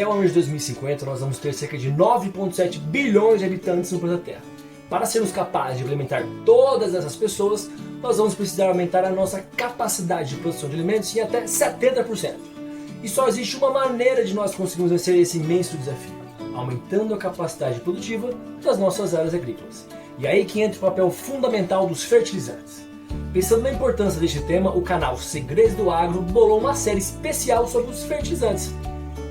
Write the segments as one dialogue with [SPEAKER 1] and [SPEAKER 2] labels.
[SPEAKER 1] até o ano de 2050 nós vamos ter cerca de 9,7 bilhões de habitantes no planeta Terra. Para sermos capazes de alimentar todas essas pessoas, nós vamos precisar aumentar a nossa capacidade de produção de alimentos em até 70%. E só existe uma maneira de nós conseguirmos vencer esse imenso desafio: aumentando a capacidade produtiva das nossas áreas agrícolas. E aí que entra o papel fundamental dos fertilizantes. Pensando na importância deste tema, o canal Segredos do Agro bolou uma série especial sobre os fertilizantes.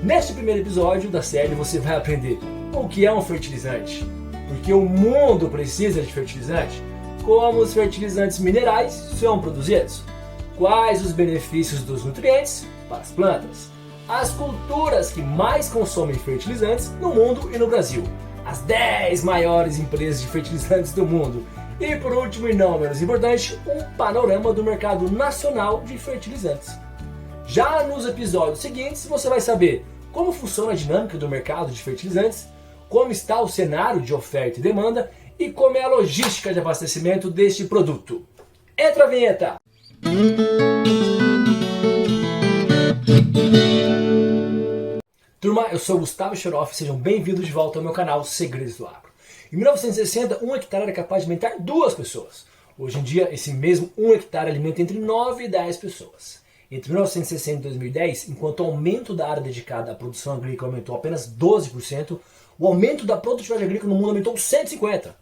[SPEAKER 1] Neste primeiro episódio da série você vai aprender o que é um fertilizante, por que o mundo precisa de fertilizante, como os fertilizantes minerais são produzidos, quais os benefícios dos nutrientes para as plantas, as culturas que mais consomem fertilizantes no mundo e no Brasil, as 10 maiores empresas de fertilizantes do mundo e, por último e não menos importante, um panorama do mercado nacional de fertilizantes. Já nos episódios seguintes você vai saber como funciona a dinâmica do mercado de fertilizantes, como está o cenário de oferta e demanda e como é a logística de abastecimento deste produto. Entra a vinheta! Turma, eu sou Gustavo Xeroff, sejam bem-vindos de volta ao meu canal Segredos do Agro. Em 1960, 1 hectare era capaz de alimentar 2 pessoas. Hoje em dia, esse mesmo 1 hectare alimenta entre 9 e 10 pessoas. Entre 1960 e 2010, enquanto o aumento da área dedicada à produção agrícola aumentou apenas 12%, o aumento da produtividade agrícola no mundo aumentou 150%.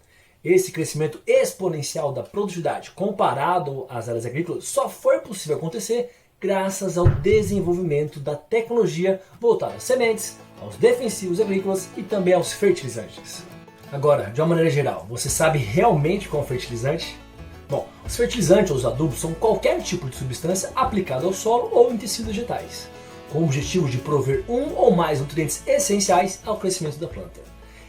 [SPEAKER 1] Esse crescimento exponencial da produtividade comparado às áreas agrícolas só foi possível acontecer graças ao desenvolvimento da tecnologia voltada às sementes, aos defensivos agrícolas e também aos fertilizantes. Agora, de uma maneira geral, você sabe realmente qual é um fertilizante? Bom, os fertilizantes ou os adubos são qualquer tipo de substância aplicada ao solo ou em tecidos vegetais, com o objetivo de prover um ou mais nutrientes essenciais ao crescimento da planta.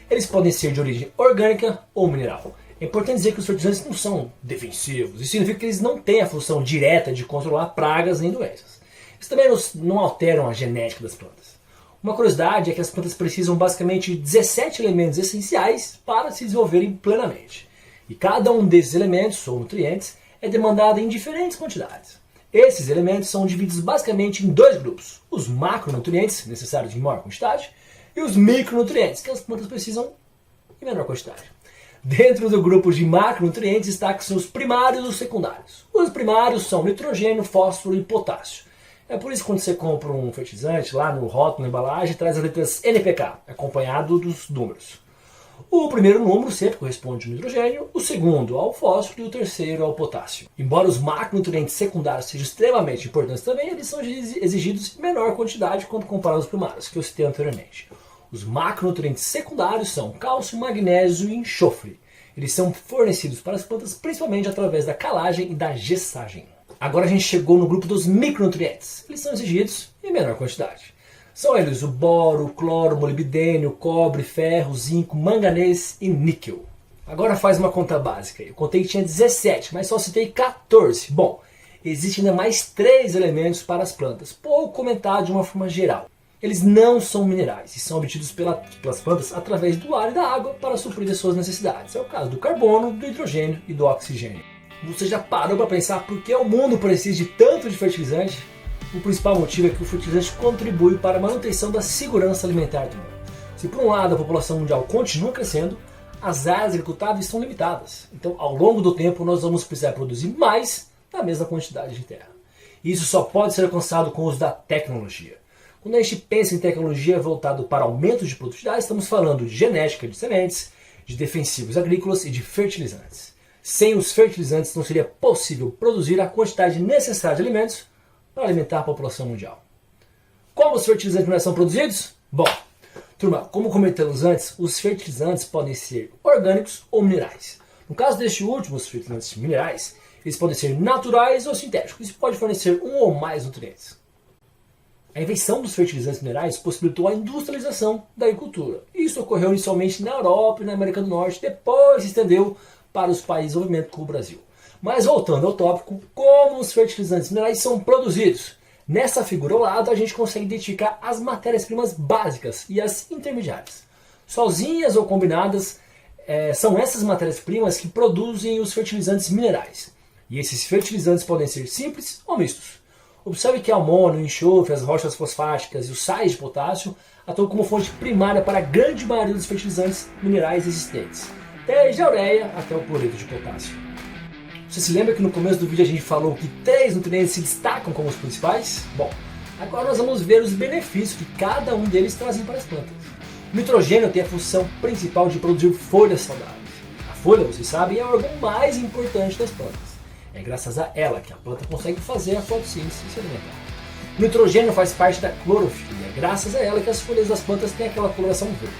[SPEAKER 1] Eles podem ser de origem orgânica ou mineral. É importante dizer que os fertilizantes não são defensivos, isso significa que eles não têm a função direta de controlar pragas nem doenças. Eles também não alteram a genética das plantas. Uma curiosidade é que as plantas precisam basicamente de 17 elementos essenciais para se desenvolverem plenamente. E cada um desses elementos, ou nutrientes, é demandado em diferentes quantidades. Esses elementos são divididos basicamente em 2 grupos: os macronutrientes, necessários em maior quantidade, e os micronutrientes, que as plantas precisam em menor quantidade. Dentro do grupo de macronutrientes destacam-se os primários e os secundários. Os primários são nitrogênio, fósforo e potássio. É por isso que quando você compra um fertilizante, lá no rótulo, na embalagem, traz as letras NPK, acompanhado dos números. O primeiro número sempre corresponde ao nitrogênio, o segundo ao fósforo e o terceiro ao potássio. Embora os macronutrientes secundários sejam extremamente importantes também, eles são exigidos em menor quantidade quando comparados aos primários, que eu citei anteriormente. Os macronutrientes secundários são cálcio, magnésio e enxofre. Eles são fornecidos para as plantas principalmente através da calagem e da gessagem. Agora a gente chegou no grupo dos micronutrientes. Eles são exigidos em menor quantidade. São eles o boro, o cloro, o molibdênio, o cobre, ferro, zinco, manganês e níquel. Agora faz uma conta básica. Eu contei que tinha 17, mas só citei 14. Bom, existem ainda mais 3 elementos para as plantas, pouco comentado de uma forma geral. Eles não são minerais e são obtidos pelas plantas através do ar e da água para suprir as suas necessidades. É o caso do carbono, do hidrogênio e do oxigênio. Você já parou para pensar por que o mundo precisa de tanto de fertilizante? O principal motivo é que o fertilizante contribui para a manutenção da segurança alimentar do mundo. Se por um lado a população mundial continua crescendo, as áreas agricultáveis são limitadas. Então, ao longo do tempo, nós vamos precisar produzir mais na mesma quantidade de terra. E isso só pode ser alcançado com o uso da tecnologia. Quando a gente pensa em tecnologia voltada para aumento de produtividade, estamos falando de genética de sementes, de defensivos agrícolas e de fertilizantes. Sem os fertilizantes não seria possível produzir a quantidade necessária de alimentos para alimentar a população mundial. Como os fertilizantes minerais são produzidos? Bom, turma, como comentamos antes, os fertilizantes podem ser orgânicos ou minerais. No caso deste último, os fertilizantes minerais, eles podem ser naturais ou sintéticos. Isso pode fornecer um ou mais nutrientes. A invenção dos fertilizantes minerais possibilitou a industrialização da agricultura. Isso ocorreu inicialmente na Europa e na América do Norte, depois se estendeu para os países em desenvolvimento como o Brasil. Mas voltando ao tópico, como os fertilizantes minerais são produzidos? Nessa figura ao lado a gente consegue identificar as matérias-primas básicas e as intermediárias. Sozinhas ou combinadas, são essas matérias-primas que produzem os fertilizantes minerais. E esses fertilizantes podem ser simples ou mistos. Observe que amônio, enxofre, as rochas fosfáticas e os sais de potássio atuam como fonte primária para a grande maioria dos fertilizantes minerais existentes, desde a ureia até o cloreto de potássio. Você se lembra que no começo do vídeo a gente falou que 3 nutrientes se destacam como os principais? Bom, agora nós vamos ver os benefícios que cada um deles trazem para as plantas. O nitrogênio tem a função principal de produzir folhas saudáveis. A folha, vocês sabem, é o órgão mais importante das plantas. É graças a ela que a planta consegue fazer a fotossíntese e se alimentar. O nitrogênio faz parte da clorofila e é graças a ela que as folhas das plantas têm aquela coloração verde.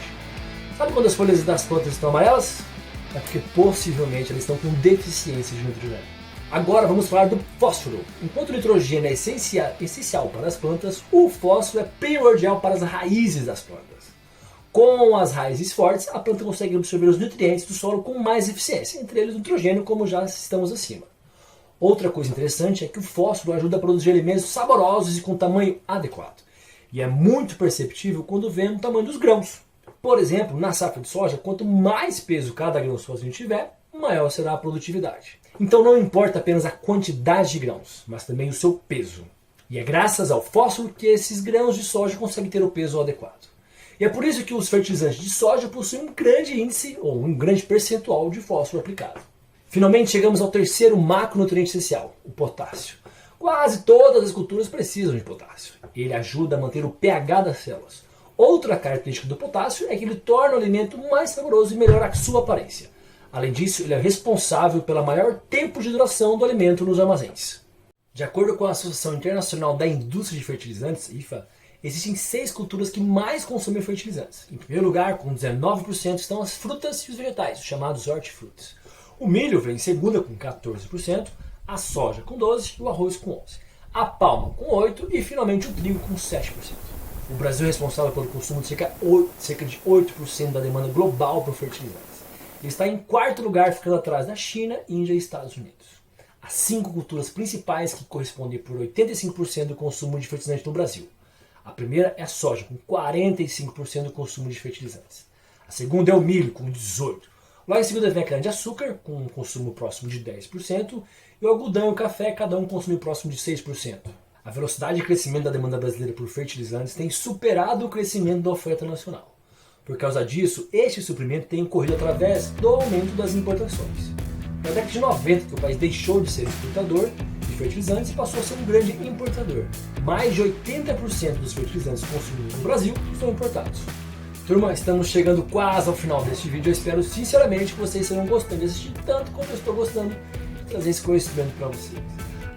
[SPEAKER 1] Sabe quando as folhas das plantas estão amarelas? É porque possivelmente elas estão com deficiência de nitrogênio. Agora vamos falar do fósforo. Enquanto o nitrogênio é essencial para as plantas, o fósforo é primordial para as raízes das plantas. Com as raízes fortes, a planta consegue absorver os nutrientes do solo com mais eficiência, entre eles o nitrogênio, como já estamos acima. Outra coisa interessante é que o fósforo ajuda a produzir alimentos saborosos e com tamanho adequado. E é muito perceptível quando vê no tamanho dos grãos. Por exemplo, na safra de soja, quanto mais peso cada grão sozinho tiver, maior será a produtividade. Então não importa apenas a quantidade de grãos, mas também o seu peso. E é graças ao fósforo que esses grãos de soja conseguem ter o peso adequado. E é por isso que os fertilizantes de soja possuem um grande índice ou um grande percentual de fósforo aplicado. Finalmente chegamos ao terceiro macronutriente essencial, o potássio. Quase todas as culturas precisam de potássio. Ele ajuda a manter o pH das células. Outra característica do potássio é que ele torna o alimento mais saboroso e melhora a sua aparência. Além disso, ele é responsável pelo maior tempo de duração do alimento nos armazéns. De acordo com a Associação Internacional da Indústria de Fertilizantes, IFA, existem 6 culturas que mais consomem fertilizantes. Em primeiro lugar, com 19%, estão as frutas e os vegetais, os chamados hortifrutis. O milho vem em segunda com 14%, a soja com 12% e o arroz com 11%. A palma com 8% e finalmente o trigo com 7%. O Brasil é responsável pelo consumo de cerca de 8% da demanda global por fertilizantes. Ele está em quarto lugar, ficando atrás da China, Índia e Estados Unidos. As 5 culturas principais que correspondem por 85% do consumo de fertilizantes no Brasil. A primeira é a soja, com 45% do consumo de fertilizantes. A segunda é o milho, com 18%. Logo em seguida vem a cana-de-açúcar, com um consumo próximo de 10%, e o algodão e o café, cada um consume próximo de 6%. A velocidade de crescimento da demanda brasileira por fertilizantes tem superado o crescimento da oferta nacional. Por causa disso, este suprimento tem ocorrido através do aumento das importações. Na década de 90, que o país deixou de ser exportador de fertilizantes e passou a ser um grande importador. Mais de 80% dos fertilizantes consumidos no Brasil são importados. Turma, estamos chegando quase ao final deste vídeo. Eu espero sinceramente que vocês estejam gostando de assistir tanto como eu estou gostando de trazer esse conhecimento para vocês.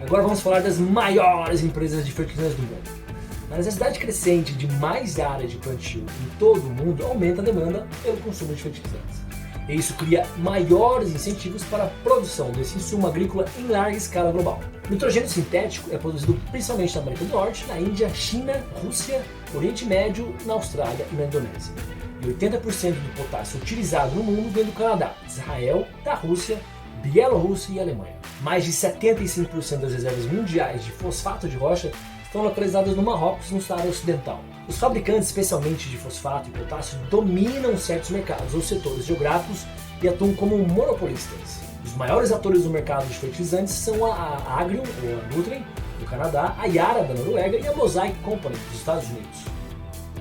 [SPEAKER 1] Agora vamos falar das maiores empresas de fertilizantes do mundo. A necessidade crescente de mais área de plantio em todo o mundo aumenta a demanda pelo consumo de fertilizantes. E isso cria maiores incentivos para a produção desse insumo agrícola em larga escala global. O nitrogênio sintético é produzido principalmente na América do Norte, na Índia, China, Rússia, Oriente Médio, na Austrália e na Indonésia. E 80% do potássio utilizado no mundo vem do Canadá, Israel, da Rússia, Bielorrússia e Alemanha. Mais de 75% das reservas mundiais de fosfato de rocha estão localizadas no Marrocos, no Saara Ocidental. Os fabricantes, especialmente de fosfato e potássio, dominam certos mercados ou setores geográficos e atuam como monopolistas. Os maiores atores do mercado de fertilizantes são a Agrium, ou a Nutrien, do Canadá, a Yara, da Noruega, e a Mosaic Company, dos Estados Unidos.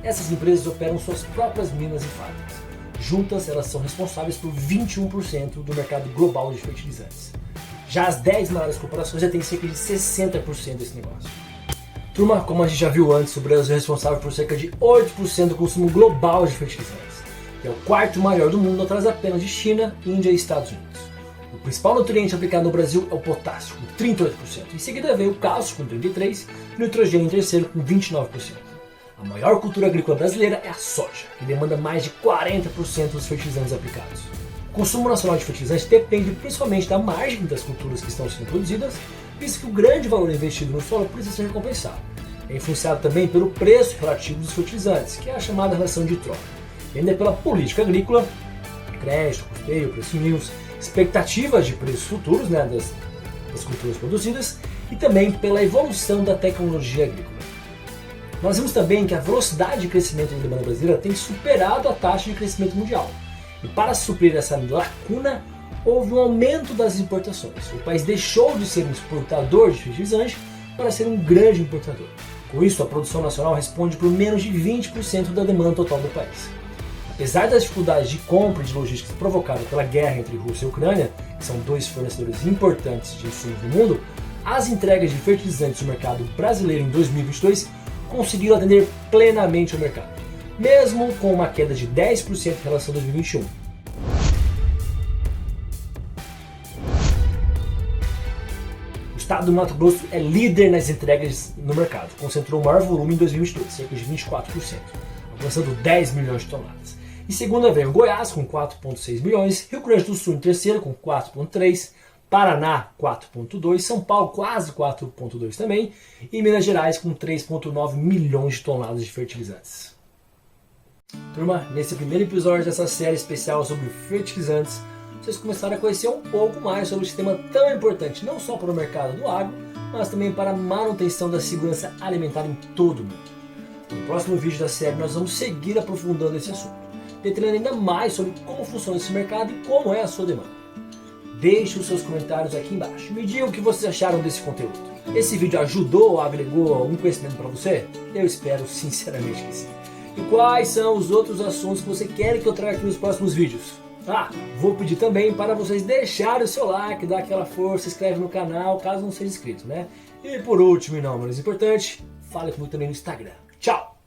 [SPEAKER 1] Essas empresas operam suas próprias minas e fábricas. Juntas, elas são responsáveis por 21% do mercado global de fertilizantes. Já as 10 maiores corporações já têm cerca de 60% desse negócio. Turma, como a gente já viu antes, o Brasil é responsável por cerca de 8% do consumo global de fertilizantes. É o quarto maior do mundo, atrás apenas de China, Índia e Estados Unidos. O principal nutriente aplicado no Brasil é o potássio, com 38%. Em seguida vem o cálcio, com 33%, e o nitrogênio em terceiro, com 29%. A maior cultura agrícola brasileira é a soja, que demanda mais de 40% dos fertilizantes aplicados. O consumo nacional de fertilizantes depende principalmente da margem das culturas que estão sendo produzidas, visto que o grande valor investido no solo precisa ser recompensado. É influenciado também pelo preço relativo dos fertilizantes, que é a chamada relação de troca, e ainda pela política agrícola, crédito, custeio, preço mínimos, expectativas de preços futuros das culturas produzidas e também pela evolução da tecnologia agrícola. Nós vimos também que a velocidade de crescimento da demanda brasileira tem superado a taxa de crescimento mundial. E para suprir essa lacuna, houve um aumento das importações. O país deixou de ser um exportador de fertilizantes para ser um grande importador. Com isso, a produção nacional responde por menos de 20% da demanda total do país. Apesar das dificuldades de compra e de logística provocadas pela guerra entre Rússia e Ucrânia, que são dois fornecedores importantes de insumos no mundo, as entregas de fertilizantes no mercado brasileiro em 2022 conseguiram atender plenamente o mercado, mesmo com uma queda de 10% em relação a 2021. O estado do Mato Grosso é líder nas entregas no mercado, concentrou o maior volume em 2022, cerca de 24%, alcançando 10 milhões de toneladas. Em segunda vem o Goiás, com 4,6 milhões, Rio Grande do Sul em terceiro, com 4,3, Paraná 4,2, São Paulo quase 4,2 também, e Minas Gerais com 3,9 milhões de toneladas de fertilizantes. Turma, nesse primeiro episódio dessa série especial sobre fertilizantes, vocês começaram a conhecer um pouco mais sobre esse tema tão importante, não só para o mercado do agro, mas também para a manutenção da segurança alimentar em todo o mundo. No próximo vídeo da série nós vamos seguir aprofundando esse assunto, detalhando ainda mais sobre como funciona esse mercado e como é a sua demanda. Deixe os seus comentários aqui embaixo. Me digam o que vocês acharam desse conteúdo. Esse vídeo ajudou ou agregou algum conhecimento para você? Eu espero sinceramente que sim. E quais são os outros assuntos que você quer que eu traga aqui nos próximos vídeos? Vou pedir também para vocês deixarem o seu like, dar aquela força, se inscreve no canal, caso não seja inscrito, né? E por último e não menos importante, fale comigo também no Instagram. Tchau!